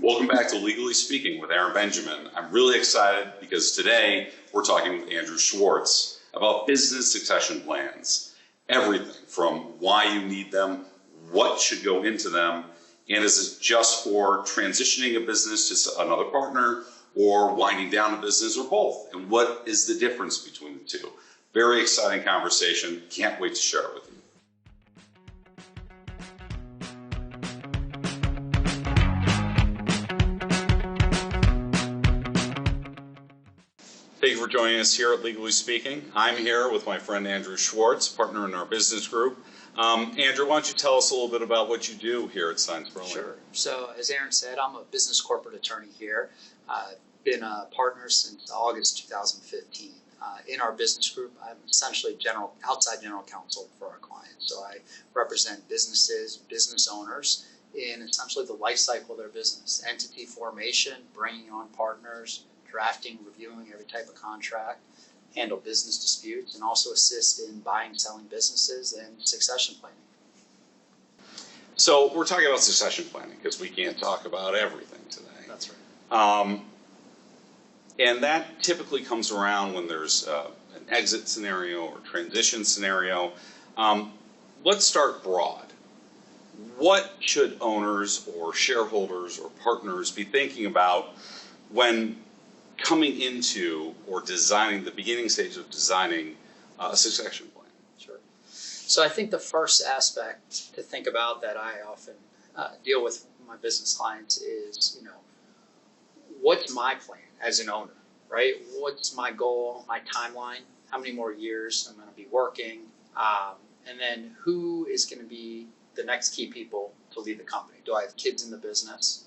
Welcome back to Legally Speaking with Aron Benjamin. I'm really excited because today we're talking with Andrew Schwartz about business succession plans. Everything from why you need them, what should go into them, and is it just for transitioning a business to another partner or winding down a business or both? And what is the difference between the two? Very exciting conversation. Can't wait to share it with you. Thank you for joining us here at Legally Speaking. I'm here with my friend Andrew Schwartz, partner in our business group. Andrew, why don't you tell us a little bit about what you do here at Stein Sperling? Sure. So as Aron said, I'm a business corporate attorney here. I've been a partner since August 2015. In our business group, I'm essentially outside general counsel for our clients. So I represent businesses, business owners in essentially the life cycle of their business. Entity formation, bringing on partners, drafting, reviewing every type of contract, handle business disputes, and also assist in buying, selling businesses and succession planning. So we're talking about succession planning because we can't talk about everything today. That's right. And that typically comes around when there's an exit scenario or transition scenario. Let's start broad. What should owners or shareholders or partners be thinking about when coming into or designing, the beginning stage of designing a succession plan? Sure. So I think the first aspect to think about that I often deal with my business clients is, what's my plan as an owner, right? What's my goal, my timeline, how many more years I'm going to be working, and then who is going to be the next key people to lead the company? Do I have kids in the business?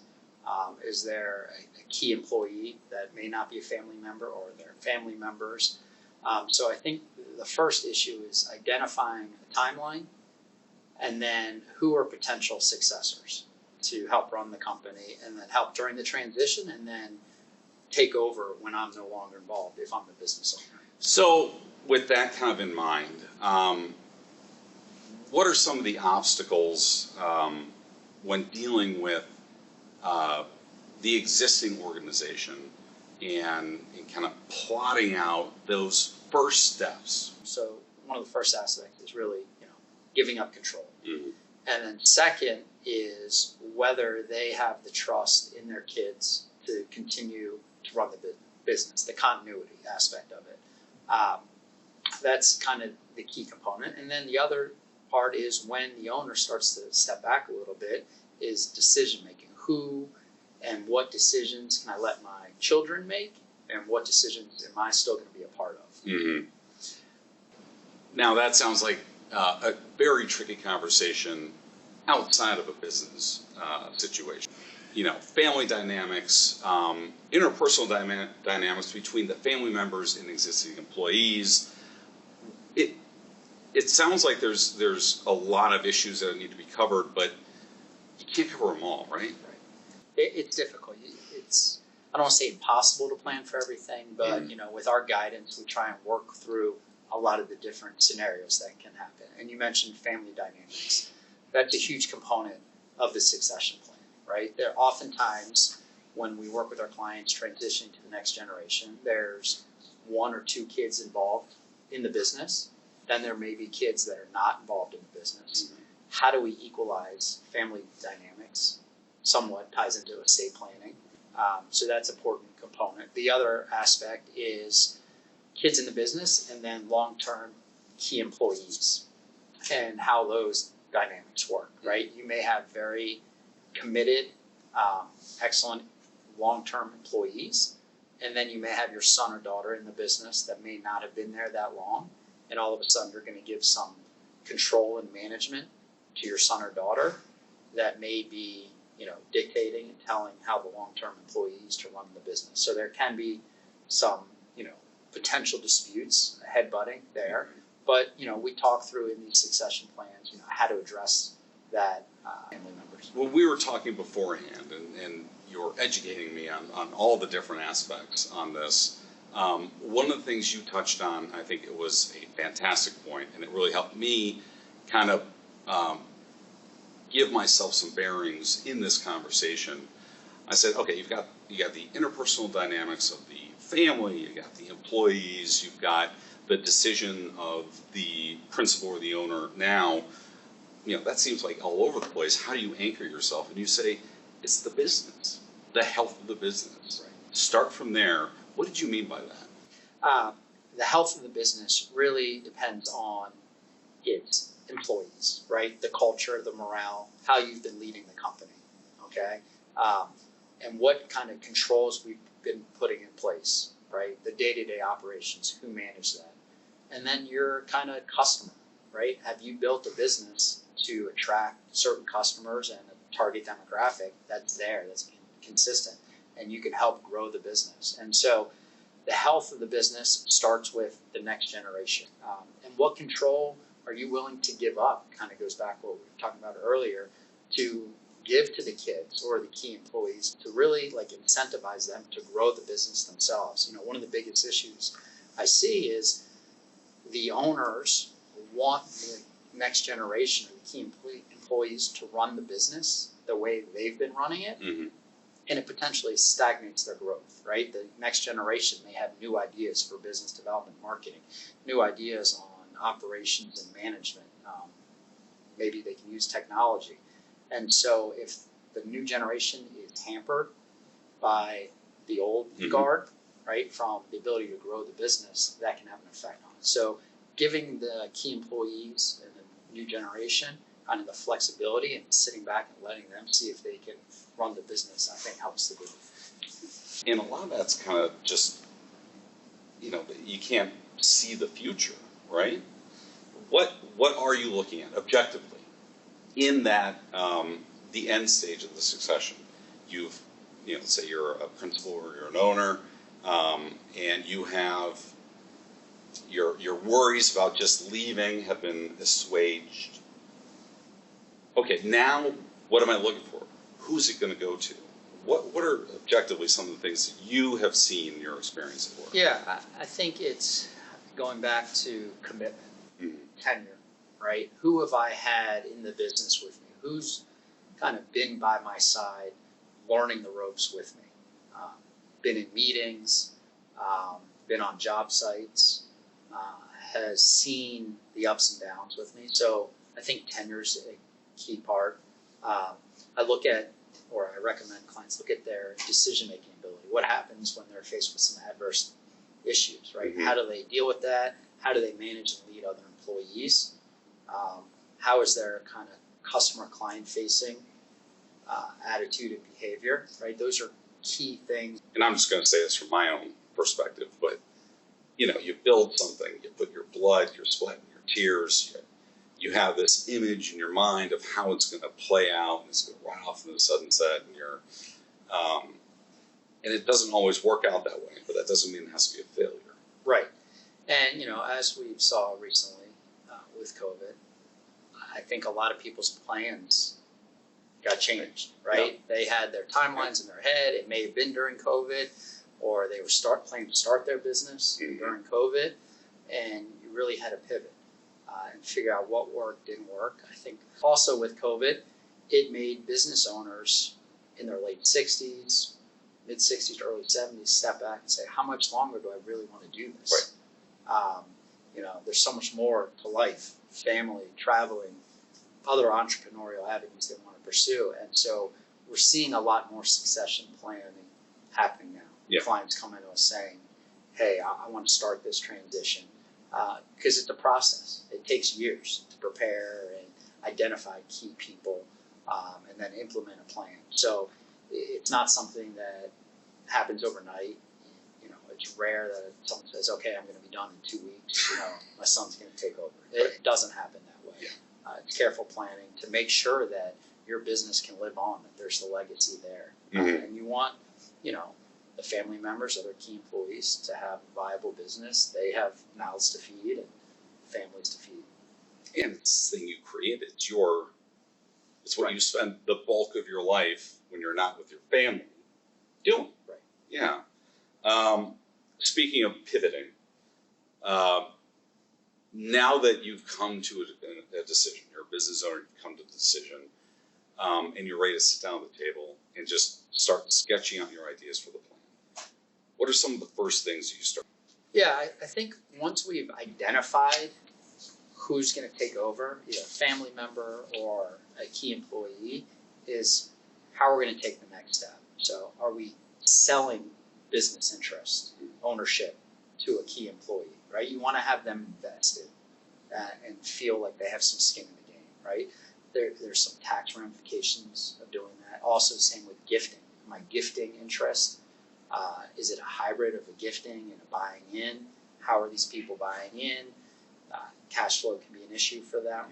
Is there a key employee that may not be a family member or they're family members? So I think the first issue is identifying a timeline and then who are potential successors to help run the company and then help during the transition and then take over when I'm no longer involved if I'm the business owner. So with that kind of in mind, what are some of the obstacles when dealing with the existing organization and kind of plotting out those first steps? So one of the first aspects is really, giving up control. Mm-hmm. And then second is whether they have the trust in their kids to continue to run the business, the continuity aspect of it. That's kind of the key component. And then the other part is when the owner starts to step back a little bit is decision making. Who and what decisions can I let my children make, and what decisions am I still going to be a part of? Mm-hmm. Now that sounds like a very tricky conversation outside of a business situation. Family dynamics, interpersonal dynamics between the family members and existing employees. It sounds like there's a lot of issues that need to be covered, but you can't cover them all, right? Right. It's difficult. I don't want to say impossible to plan for everything, but with our guidance, we try and work through a lot of the different scenarios that can happen. And you mentioned family dynamics. That's a huge component of the succession plan, right? There oftentimes when we work with our clients transitioning to the next generation, there's one or two kids involved in the business. Then there may be kids that are not involved in the business. Mm-hmm. How do we equalize family dynamics? Somewhat ties into estate planning. So that's an important component. The other aspect is kids in the business and then long-term key employees and how those dynamics work, right? You may have very committed, excellent long-term employees, and then you may have your son or daughter in the business that may not have been there that long, and all of a sudden you're going to give some control and management to your son or daughter that may be dictating and telling how the long-term employees to run the business. So there can be some, potential disputes, headbutting there. But, we talk through in these succession plans, how to address that family members. Well, we were talking beforehand, and you're educating me on all the different aspects on this. One of the things you touched on, I think it was a fantastic point, and it really helped me kind of give myself some bearings in this conversation. I said, okay, you got the interpersonal dynamics of the family, you got the employees, you've got the decision of the principal or the owner. Now, that seems like all over the place. How do you anchor yourself? And you say, it's the business, the health of the business. Right. Start from there. What did you mean by that? The health of the business really depends on its employees, right? The culture, the morale, how you've been leading the company, okay? And what kind of controls we've been putting in place, right? The day-to-day operations, who manage that? And then your kind of customer, right? Have you built a business to attract certain customers and a target demographic that's there, that's consistent, and you can help grow the business? And so the health of the business starts with the next generation. And what control are you willing to give up? Kind of goes back to what we were talking about earlier, to give to the kids or the key employees to really incentivize them to grow the business themselves. One of the biggest issues I see is the owners want the next generation of the key employees to run the business the way they've been running it. Mm-hmm. And it potentially stagnates their growth, right? The next generation may have new ideas for business development, marketing, new ideas on operations and management. Maybe they can use technology. And so if the new generation is hampered by the old mm-hmm. guard, right, from the ability to grow the business, that can have an effect on it. So giving the key employees and the new generation kind of the flexibility and sitting back and letting them see if they can run the business, I think helps the growth. And a lot of that's kind of just, you can't see the future, right? What are you looking at objectively in that the end stage of the succession? You've, say you're a principal or you're an owner, and you have your worries about just leaving have been assuaged. Okay, now what am I looking for? Who's it going to go to? What are objectively some of the things that you have seen in your experience at work? Yeah, I think it's going back to commitment, mm-hmm. tenure, right? Who have I had in the business with me? Who's kind of been by my side, learning the ropes with me? Been in meetings, been on job sites, has seen the ups and downs with me. So I think tenure's a key part. I look at, or I recommend clients look at their decision-making ability. What happens when they're faced with some adverse issues, right? Mm-hmm. How do they deal with that? How do they manage and lead other employees? How is their kind of customer client-facing attitude and behavior, right? Those are key things. And I'm just going to say this from my own perspective, but you build something, you put your blood, your sweat, and your tears, you have this image in your mind of how it's going to play out, and it's going to run off into the sunset, and it doesn't always work out that way, but that doesn't mean it has to be a failure. Right. And, as we saw recently with COVID, I think a lot of people's plans got changed, right? Yeah. They had their timelines in their head. It may have been during COVID, or they were planning to start their business mm-hmm. during COVID, and you really had to pivot and figure out what worked, didn't work. I think also with COVID, it made business owners in their late 60s, mid 60s to early 70s step back and say, how much longer do I really want to do this? Right. There's so much more to life, family, traveling, other entrepreneurial avenues they want to pursue. And so we're seeing a lot more succession planning happening now. Yeah. Clients come into us saying, hey, I want to start this transition. Because it's a process. It takes years to prepare and identify key people and then implement a plan. So it's not something that happens overnight. It's rare that someone says, okay, I'm going to be done in 2 weeks. My son's going to take over. It doesn't happen that way. Yeah. It's careful planning to make sure that your business can live on, that there's the legacy there. Mm-hmm. And you want, the family members, other key employees to have a viable business. They have mouths to feed and families to feed. And it's the thing you created. It's what right. You spend the bulk of your life when you're not with your family doing. Right. Yeah. Speaking of pivoting, now that you've come to a decision, you're a business owner, you've come to a decision, and you're ready to sit down at the table and just start sketching out your ideas for the plan, what are some of the first things you start? Yeah, I think once we've identified who's going to take over, either a family member or a key employee, is how we're going to take the next step. So are we selling business interest, ownership to a key employee, right? You want to have them invested and feel like they have some skin in the game, right? There's some tax ramifications of doing that. Also, same with gifting. Am I gifting interest? Is it a hybrid of a gifting and a buying in? How are these people buying in? Cash flow can be an issue for them.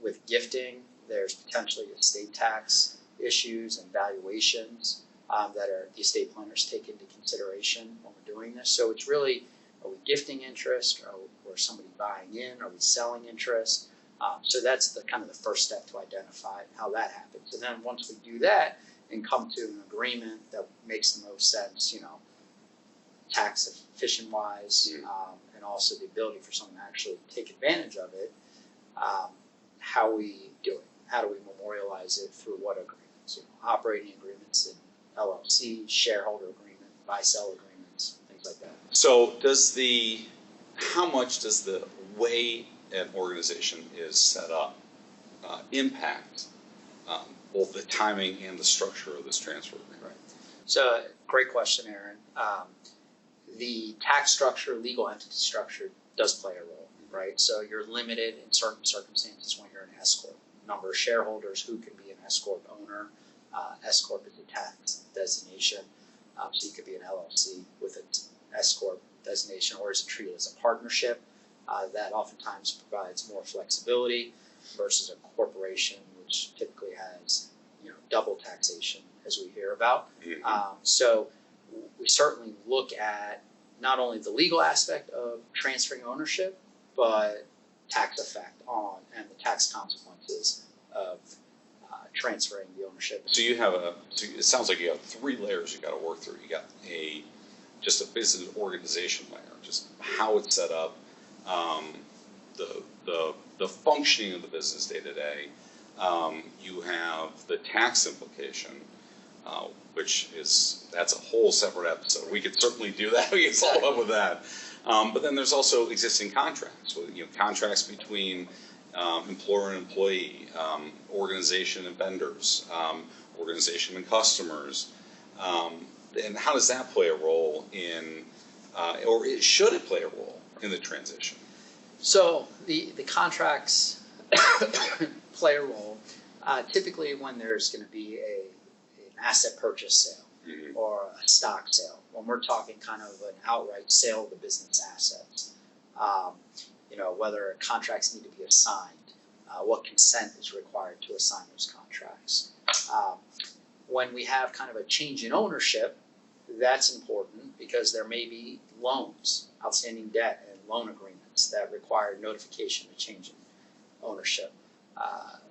With gifting, there's potentially estate tax issues and valuations that the estate planners take into consideration when we're doing this. So it's really, are we gifting interest, or somebody buying in? Are we selling interest? So that's the kind of the first step to identify how that happens. And then once we do that and come to an agreement that makes the most sense, tax efficient wise, and also the ability for someone to actually take advantage of it, how we do it. How do we memorialize it through what agreements? Operating agreements and LLC, shareholder agreement, buy-sell agreements, things like that. So how much does the way an organization is set up impact both the timing and the structure of this transfer agreement? Right. So great question, Aaron. The tax structure, legal entity structure does play a role, right? So you're limited in certain circumstances when you're an S corp. Number of shareholders, who can be an S corp owner. S corp is a tax designation, so you could be an LLC with an S corp designation, or is it treated as a partnership? That oftentimes provides more flexibility versus a corporation, which typically has double taxation, as we hear about. So we certainly look at not only the legal aspect of transferring ownership, but tax effect on and the tax consequences of transferring the ownership. So it sounds like you have 3 layers you got to work through. You got just a business organization layer, just how it's set up, the functioning of the business day to day. You have the tax implication, that's a whole separate episode. We could certainly do that. We can follow up with that. But then there's also existing contracts, contracts between employer and employee, organization and vendors, organization and customers. And how does that play a role should it play a role in the transition? So the contracts play a role typically when there's going to be an asset purchase sale or a stock sale. When we're talking kind of an outright sale of the business assets, whether contracts need to be assigned, what consent is required to assign those contracts. When we have kind of a change in ownership, that's important because there may be loans, outstanding debt, and loan agreements that require notification of change in ownership.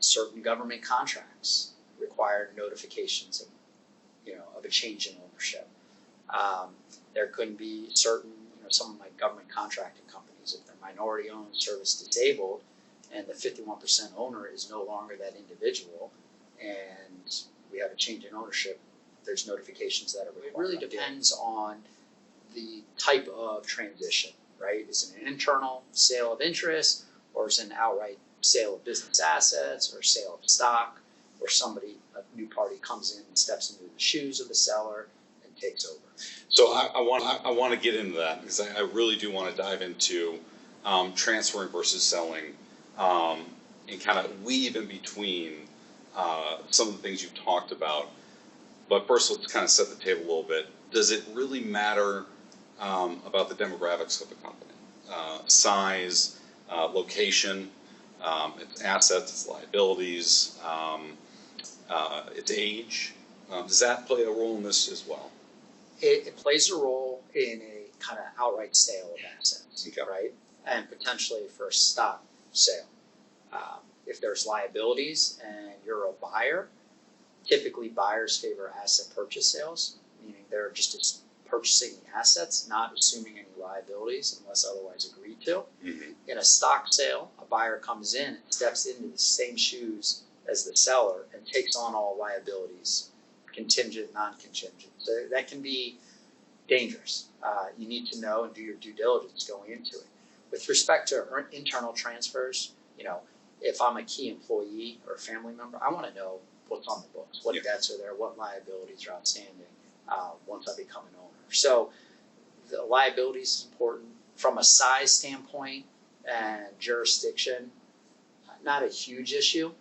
Certain government contracts require notifications of a change in ownership. There could be certain, some of my government contracting companies, if they're minority owned, service disabled, and the 51% owner is no longer that individual, and we have a change in ownership, there's notifications that are required. It really depends on the type of transition, right? Is it an internal sale of interest, or is it an outright sale of business assets, or sale of stock, where a new party comes in and steps into the shoes of the seller and takes over? So I want to get into that because I really do want to dive into transferring versus selling, and kind of weave in between some of the things you've talked about. But first, let's kind of set the table a little bit. Does it really matter about the demographics of the company? Size, location, its assets, its liabilities, its age. Does that play a role in this as well? It plays a role in a kind of outright sale of assets, right? And potentially for a stock sale. If there's liabilities and you're a buyer, typically buyers favor asset purchase sales, meaning they're just purchasing the assets, not assuming any liabilities unless otherwise agreed to. In a stock sale, a buyer comes in and steps into the same shoes as the seller and takes on all liabilities contingent, non-contingent. So that can be dangerous. You need to know and do your due diligence going into it. With respect to internal transfers, if I'm a key employee or a family member, I want to know what's on the books, what debts are there, what liabilities are outstanding once I become an owner. So the liabilities is important. From a size standpoint and jurisdiction, not a huge issue,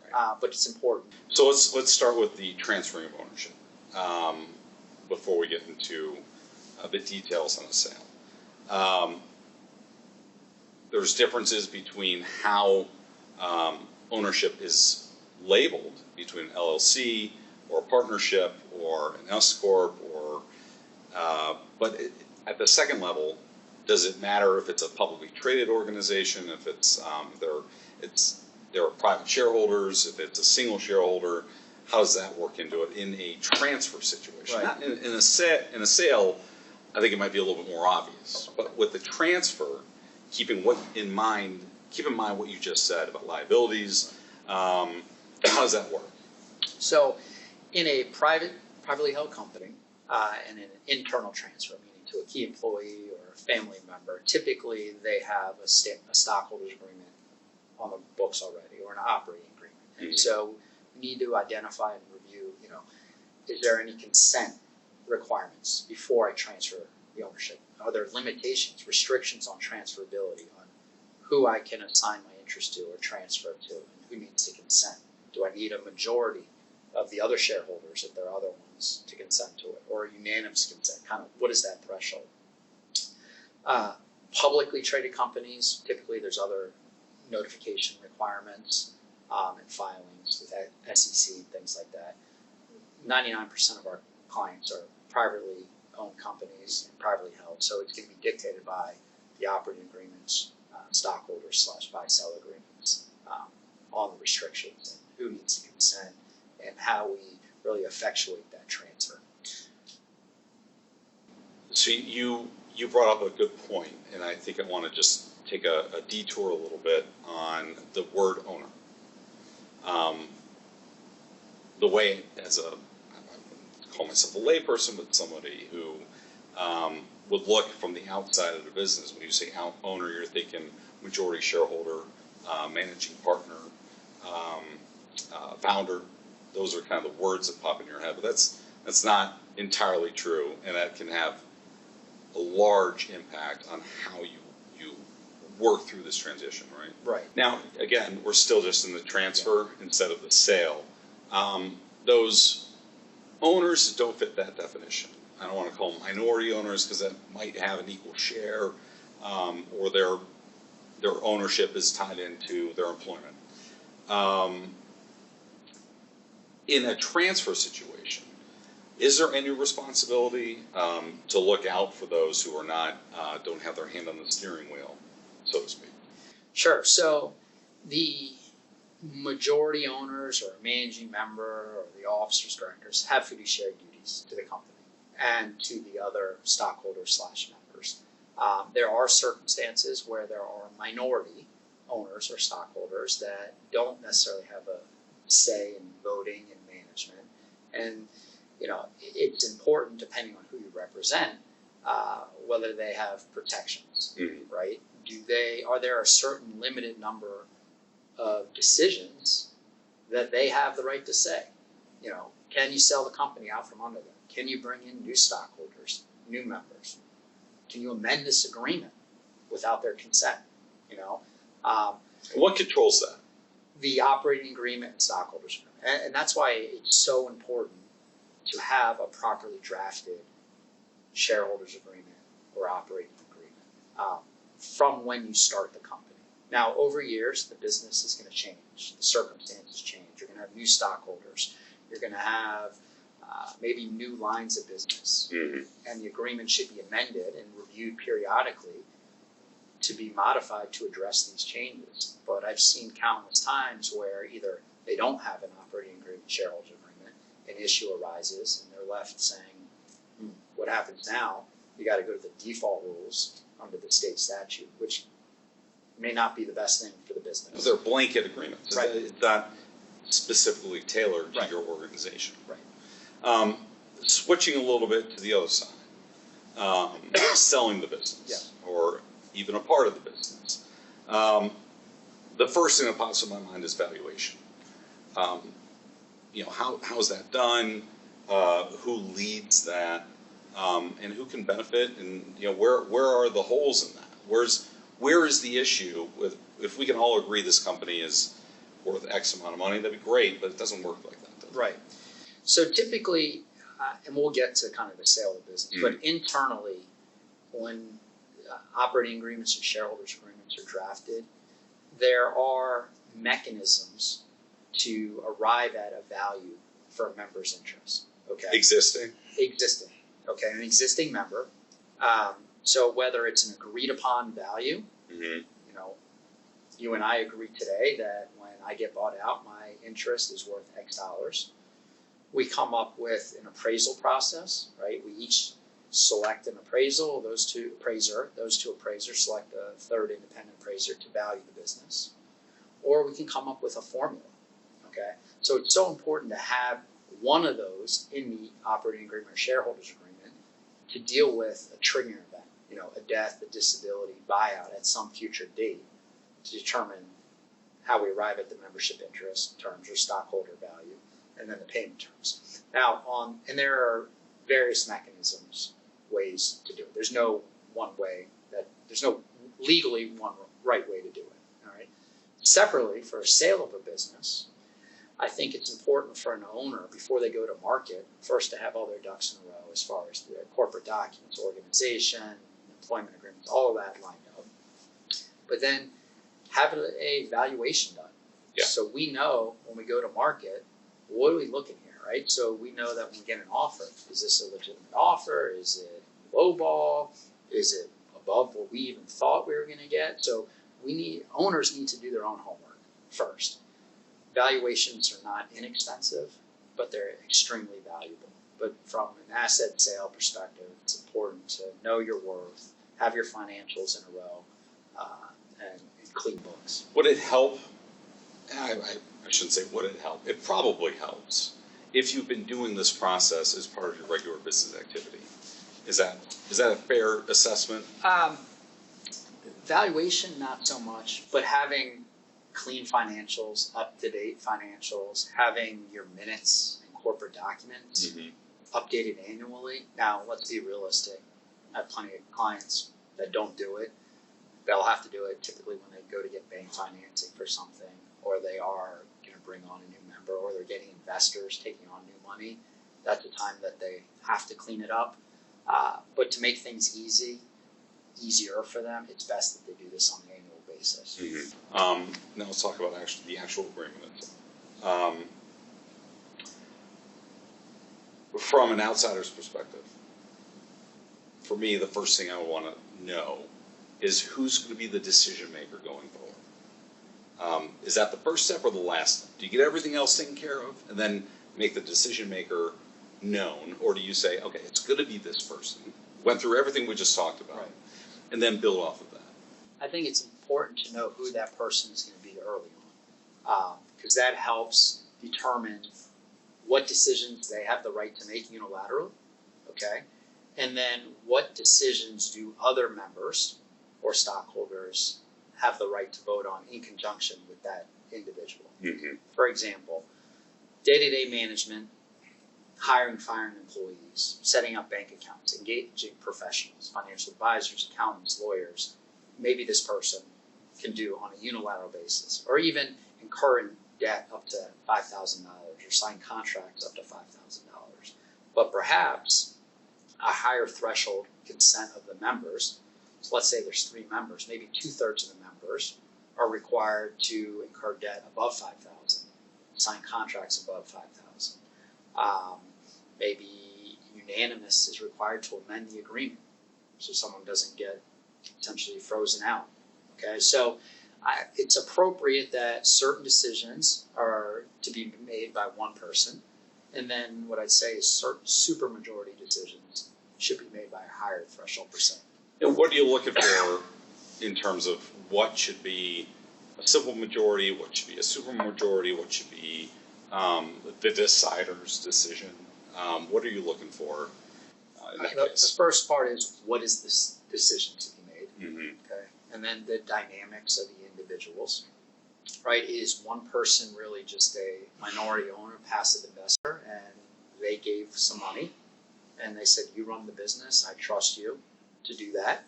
but it's important. So let's start with the transferring of ownership before we get into the details on a sale. There's differences between how ownership is labeled between an LLC or a partnership or an S corp, but at the second level, does it matter if it's a publicly traded organization, if it's there are private shareholders, if it's a single shareholder? How does that work into it in a transfer situation? Right. Not in a sale, I think it might be a little bit more obvious. But with the transfer, keep in mind what you just said about liabilities. How does that work? So in a privately held company and in an internal transfer, meaning to a key employee or a family member, typically they have a stockholders agreement on the books already, or an operating agreement. And so we need to identify and review, is there any consent requirements before I transfer the ownership? Are there limitations, restrictions on transferability, on who I can assign my interest to or transfer to, and who needs to consent? Do I need a majority of the other shareholders, if there are other ones, to consent to it, or a unanimous consent? Kind of, what is that threshold? Publicly traded companies, typically there's other notification requirements and filings with SEC and things like that. 99% of our clients are privately owned companies and privately held, so it's going to be dictated by the operating agreements, stockholders / buy-sell agreements on the restrictions and who needs to consent and how we really effectuate that transfer. So you brought up a good point, and I think I want to just take a detour a little bit on the word owner. The way, I call myself a layperson, but somebody who would look from the outside of the business. When you say owner, you're thinking majority shareholder, managing partner, founder. Those are kind of the words that pop in your head, but that's not entirely true, and that can have a large impact on how you work through this transition, right? Right. Now, again, we're still just in the transfer instead of the sale. Those owners don't fit that definition. I don't want to call them minority owners because that might have an equal share, or their ownership is tied into their employment. In a transfer situation, is there any responsibility to look out for those who are not don't have their hand on the steering wheel, so to speak? Sure. So the majority owners or managing member or the officers, directors have fiduciary duties to the company and to the other stockholders / members. There are circumstances where there are minority owners or stockholders that don't necessarily have a say in voting and management. And, it's important, depending on who you represent, whether they have protections, right? Are there a certain limited number of decisions that they have the right to say? Can you sell the company out from under them? Can you bring in new stockholders, new members? Can you amend this agreement without their consent? What controls that? The operating agreement and stockholders agreement. And that's why it's so important to have a properly drafted shareholders agreement or operating agreement from when you start the company. Now, over years, the business is going to change. The circumstances change. You're going to have new stockholders. You're going to have maybe new lines of business. And the agreement should be amended and reviewed periodically to be modified to address these changes. But I've seen countless times where either they don't have an operating agreement, shareholders agreement, an issue arises, and they're left saying, what happens now? You got to go to the default rules under the state statute, which may not be the best thing for the business. They're blanket agreements. Right. It's not specifically tailored to Right. your organization. Right. Switching a little bit to the other side, selling the business or even a part of the business. The first thing that pops in my mind is valuation. How is that done? Who leads that? And who can benefit? And where are the holes in that? Where is the issue with, if we can all agree this company is worth X amount of money, that'd be great, but it doesn't work like that, does it? Right. So typically, and we'll get to kind of the sale of the business, but internally, when operating agreements and shareholders agreements are drafted, there are mechanisms to arrive at a value for a member's interest. Okay. Existing. Okay, an existing member. So whether it's an agreed upon value, you and I agree today that when I get bought out, my interest is worth X dollars. We come up with an appraisal process, right? We each select an appraisal. Those two appraisers select a third independent appraiser to value the business. Or we can come up with a formula, okay? So it's so important to have one of those in the operating agreement or shareholders agreement to deal with a triggering event, a death, a disability, buyout at some future date to determine how we arrive at the membership interest terms or stockholder value, and then the payment terms. Now, and there are various mechanisms, ways to do it. There's no one way there's no legally one right way to do it, all right? Separately, for a sale of a business, I think it's important for an owner, before they go to market, first to have all their ducks in a row as far as the corporate documents, organization, employment agreements, all of that lined up. But then have a valuation done. Yeah. So we know when we go to market, what are we looking here, right? So we know that when we get an offer, is this a legitimate offer? Is it lowball? Is it above what we even thought we were going to get? So owners need to do their own homework first. Valuations are not inexpensive, but they're extremely valuable. But from an asset sale perspective, it's important to know your worth, have your financials in a row, and clean books. Would it help? I shouldn't say would it help. It probably helps if you've been doing this process as part of your regular business activity. Is that a fair assessment? Valuation, not so much, but having clean financials, up-to-date financials, having your minutes and corporate documents updated annually. Now, let's be realistic. I have plenty of clients that don't do it. They'll have to do it typically when they go to get bank financing for something, or they are going to bring on a new member, or they're getting investors taking on new money. That's the time that they have to clean it up. But to make things easier for them, it's best that they do this on an annual basis. Now let's talk about the actual agreement. From an outsider's perspective, for me, the first thing I would want to know is who's going to be the decision maker going forward. Is that the first step or the last step? Do you get everything else taken care of and then make the decision maker known, or do you say, okay, it's going to be this person, went through everything we just talked about, right, and then build off of that? I think it's important to know who that person is going to be early on, because that helps determine what decisions they have the right to make unilaterally, okay? And then what decisions do other members or stockholders have the right to vote on in conjunction with that individual. For example, day-to-day management, hiring, firing employees, setting up bank accounts, engaging professionals, financial advisors, accountants, lawyers. Maybe this person can do on a unilateral basis, or even incurring debt up to $5,000 or sign contracts up to $5,000. But perhaps a higher threshold consent of the members. So let's say there's 3 members, maybe 2/3 of the members are required to incur debt above $5,000, sign contracts above $5,000. Maybe unanimous is required to amend the agreement so someone doesn't get potentially frozen out. Okay, so it's appropriate that certain decisions are to be made by one person, and then what I'd say is certain supermajority decisions should be made by a higher threshold percent. And what are you looking for in terms of what should be a simple majority, what should be a supermajority, what should be the decider's decision? What are you looking for in that The case? first part is, what is this decision to be made? Mm-hmm. Okay. And then the dynamics of the individuals, right? Is one person really just a minority owner, passive investor, and they gave some money and they said, you run the business, I trust you to do that.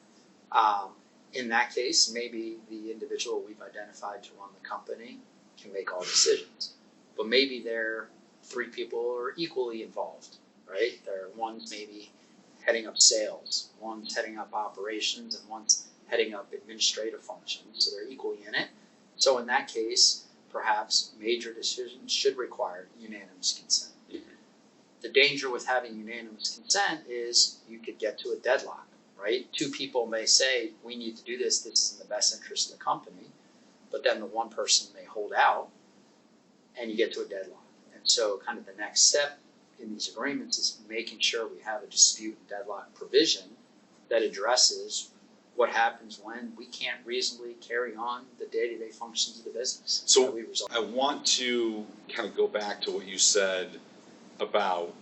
In that case, maybe the individual we've identified to run the company can make all decisions. But maybe they're 3 people who are equally involved, right? One's maybe heading up sales, one's heading up operations, and one's heading up administrative functions, so they're equally in it. So in that case, perhaps major decisions should require unanimous consent. Mm-hmm. The danger with having unanimous consent is you could get to a deadlock, right? 2 people may say, we need to do this, this is in the best interest of the company, but then the one person may hold out and you get to a deadlock. And so kind of the next step in these agreements is making sure we have a dispute and deadlock provision that addresses what happens when we can't reasonably carry on the day-to-day functions of the business. So we resolve. I want to kind of go back to what you said about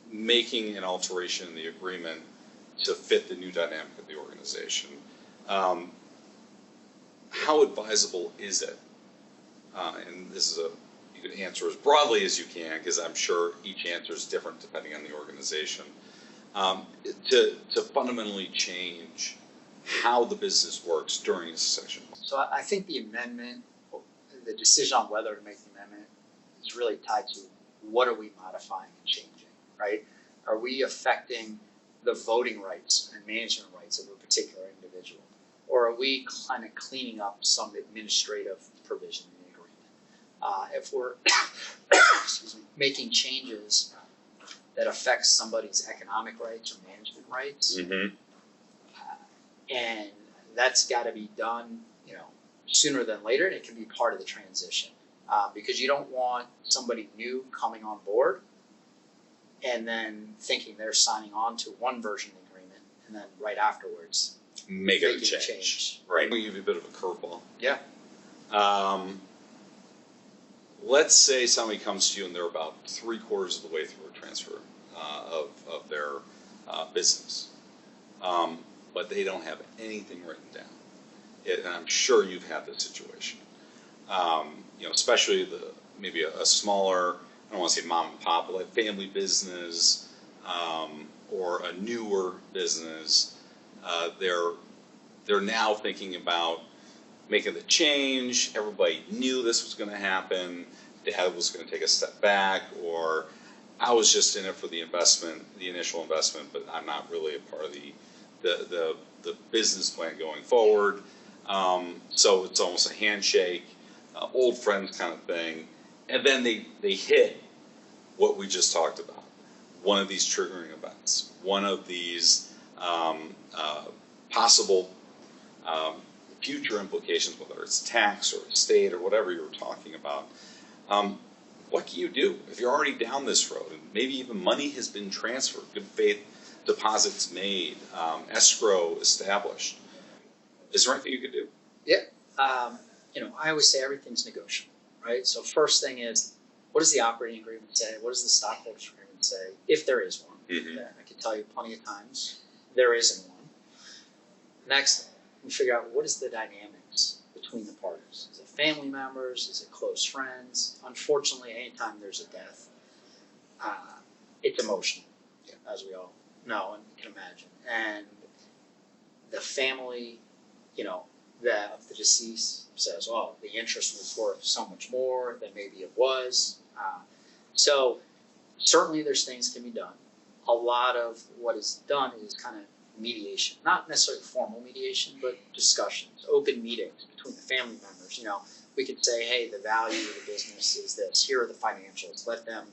making an alteration in the agreement to fit the new dynamic of the organization. How advisable is it? And this is you can answer as broadly as you can, because I'm sure each answer is different depending on the organization, to fundamentally change how the business works during a succession. So I think the amendment, the decision on whether to make the amendment is really tied to what are we modifying and changing, right? Are we affecting the voting rights and management rights of a particular individual? Or are we kind of cleaning up some administrative provision in the agreement? If we're excuse me, making changes that affect somebody's economic rights or management rights, Mm-hmm. And that's got to be done, sooner than later, and it can be part of the transition, because you don't want somebody new coming on board and then thinking they're signing on to one version of the agreement, and then right afterwards Making a making a change. Right. I'm going to give you a bit of a curveball. Yeah. Let's say somebody comes to you and they're about 3/4 of the way through a transfer of their business. But they don't have anything written down. And I'm sure you've had this situation. Especially maybe a smaller, I don't want to say mom and pop, but like family business, or a newer business. They're now thinking about making the change. Everybody knew this was going to happen. Dad was going to take a step back, or I was just in it for the investment, the initial investment, but I'm not really a part of the business plan going forward. So it's almost a handshake, old friends kind of thing. And then they hit what we just talked about. One of these triggering events, one of these possible future implications, whether it's tax or estate or whatever you were talking about. What can you do if you're already down this road and maybe even money has been transferred, good faith deposits made, escrow established? Is there anything you could do? Yeah. I always say everything's negotiable, right? So first thing is, what does the operating agreement say? What does the stockholders agreement say? If there is one. Mm-hmm. I can tell you plenty of times there isn't one. Next, we figure out what is the dynamics between the parties. Is it family members? Is it close friends? Unfortunately, anytime there's a death, it's emotional, as we all know and can imagine. And the family, that the deceased says, "Oh, the interest was worth so much more than maybe it was." So certainly there's things can be done. A lot of what is done is kind of mediation, not necessarily formal mediation, but discussions, open meetings between the family members. We could say, "Hey, the value of the business is this. Here are the financials. Let them,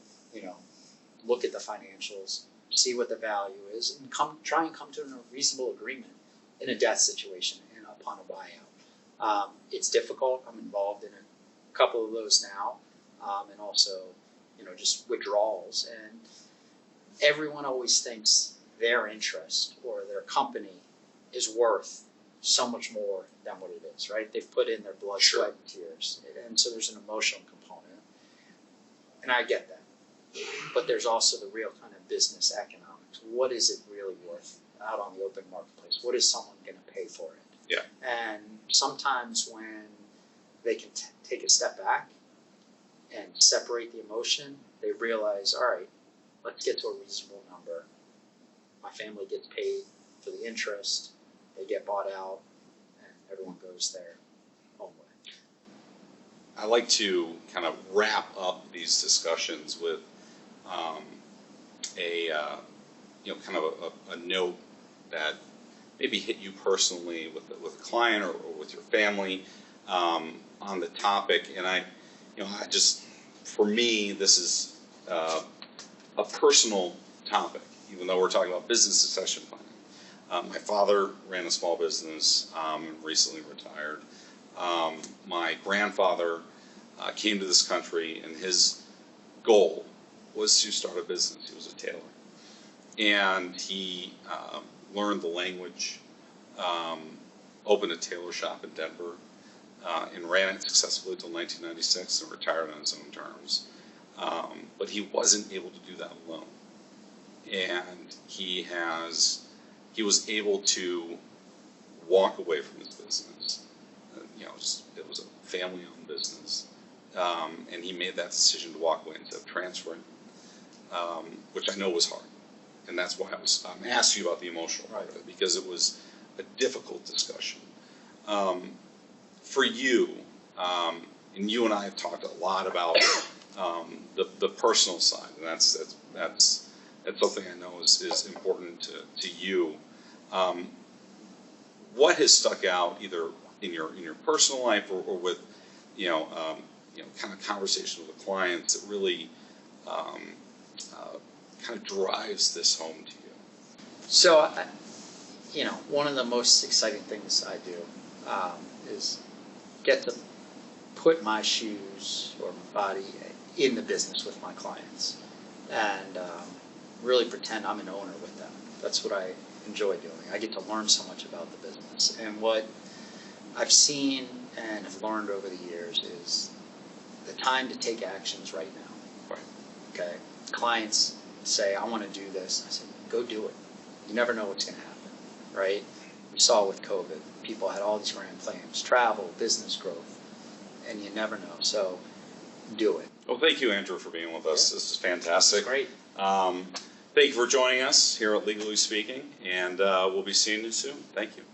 look at the financials, see what the value is, and try and come to a reasonable agreement in a death situation and upon a buyout." It's difficult. I'm involved in a couple of those now, and also, just withdrawals. And everyone always thinks their interest or their company is worth so much more than what it is, right? They've put in their blood, Sure. sweat, and tears. And so there's an emotional component. And I get that. but there's also the real kind of business economics. What is it really worth out on the open marketplace? What is someone going to pay for it? Yeah. And sometimes when they can take a step back and separate the emotion, they realize, all right, let's get to a reasonable number. My family gets paid for the interest, they get bought out, and everyone goes their own way. I like to kind of wrap up these discussions with kind of a note that maybe hit you personally with a client or with your family on the topic. And I just, for me, this is a personal topic, even though we're talking about business succession planning. My father ran a small business and recently retired. My grandfather came to this country, and his goal was to start a business. He was a tailor. And he learned the language, opened a tailor shop in Denver, and ran it successfully until 1996 and retired on his own terms. But he wasn't able to do that alone. And he was able to walk away from his business. It was a family-owned business. And he made that decision to walk away instead of transferring, which I know was hard. And that's why I'm asking you about the emotional part of it, because it was a difficult discussion. For you, and you and I have talked a lot about the personal side, and that's something I know is important to you. What has stuck out either in your personal life or with kind of conversations with clients that really kind of drives this home to you? So, one of the most exciting things I do is get to put my shoes or my body in the business with my clients and really pretend I'm an owner with them. That's what I enjoy doing. I get to learn so much about the business. And what I've seen and have learned over the years is the time to take actions right now. Right. Okay. Clients say, I want to do this. I say, go do it. You never know what's going to happen, right? We saw with COVID, people had all these grand plans, travel, business growth, and you never know. So do it. Well, thank you, Andrew, for being with us. Yeah. This is fantastic. Great. Thank you for joining us here at Legally Speaking, and we'll be seeing you soon. Thank you.